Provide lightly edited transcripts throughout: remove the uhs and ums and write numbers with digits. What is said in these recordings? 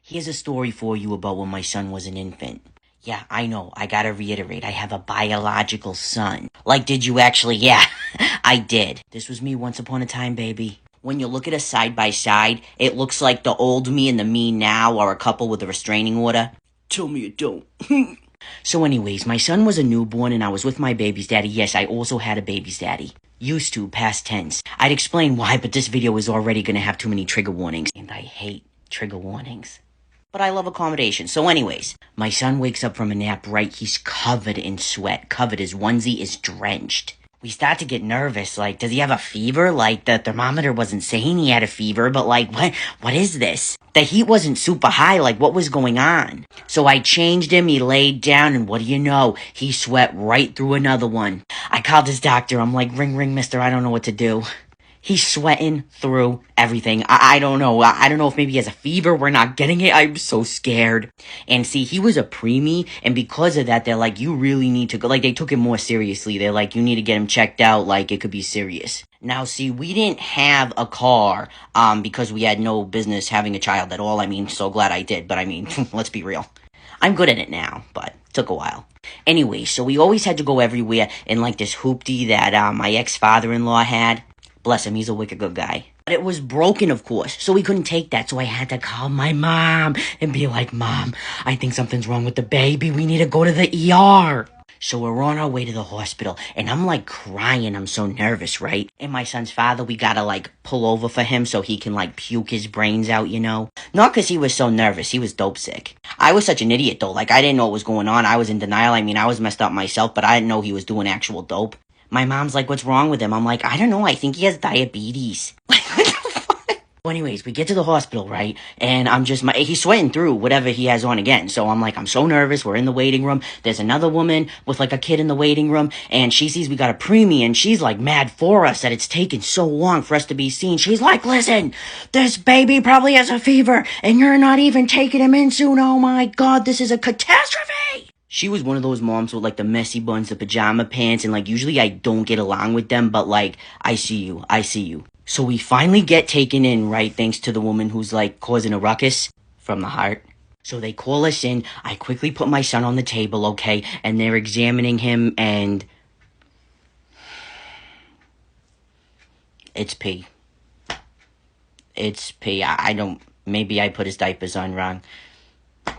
Here's a story for you about when my son was an infant. Yeah, I know, I gotta reiterate, I have a biological son. Like, did you actually? Yeah, I did. This was me once upon a time, baby. When you look at us side by side, it looks like the old me and the me now are a couple with a restraining order. Tell me it don't. So anyways, my son was a newborn and I was with my baby's daddy. Yes, I also had a baby's daddy. Used to, past tense. I'd explain why, but this video is already gonna have too many trigger warnings. And I hate trigger warnings. But I love accommodation. So anyways, my son wakes up from a nap, right? He's covered in sweat. Covered. His onesie is drenched. We start to get nervous. Like, does he have a fever? Like, the thermometer wasn't saying he had a fever, but like, what is this? The heat wasn't super high. Like, what was going on? So I changed him. He laid down, and what do you know? He sweat right through another one. I called his doctor. I'm like, ring, mister. I don't know what to do. He's sweating through everything. I don't know. I don't know if maybe he has a fever. We're not getting it. I'm so scared. And see, he was a preemie, and because of that, they're like, you really need to go. Like, they took him more seriously. They're like, you need to get him checked out. Like, it could be serious. Now, see, we didn't have a car, because we had no business having a child at all. I mean, so glad I did. But I mean, let's be real. I'm good at it now, but it took a while. Anyway, so we always had to go everywhere in like this hoopty that my ex-father-in-law had. Bless him, he's a wicked good guy. But it was broken, of course, so we couldn't take that. So I had to call my mom and be like, Mom, I think something's wrong with the baby. We need to go to the ER. So we're on our way to the hospital, and I'm like crying. I'm so nervous, right? And my son's father, we gotta like pull over for him so he can like puke his brains out, you know? Not because he was so nervous. He was dope sick. I was such an idiot, though. Like, I didn't know what was going on. I was in denial. I mean, I was messed up myself, but I didn't know he was doing actual dope. My mom's like, what's wrong with him? I'm like, I don't know. I think he has diabetes. Like, what the fuck? Well, anyways, we get to the hospital, right? And I'm just, he's sweating through whatever he has on again. So I'm like, I'm so nervous. We're in the waiting room. There's another woman with like a kid in the waiting room. And she sees we got a preemie. And she's like mad for us that it's taken so long for us to be seen. She's like, listen, this baby probably has a fever. And you're not even taking him in soon. Oh my God, this is a catastrophe. She was one of those moms with, like, the messy buns, the pajama pants, and, like, usually I don't get along with them, but, like, I see you. So we finally get taken in, right, thanks to the woman who's, like, causing a ruckus from the heart. So they call us in. I quickly put my son on the table, okay, and they're examining him, and it's pee. It's pee. I don't, maybe I put his diapers on wrong.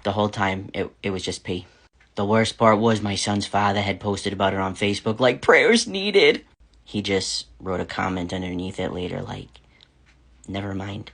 The whole time, it was just pee. The worst part was my son's father had posted about it on Facebook, like, prayers needed. He just wrote a comment underneath it later, like, never mind.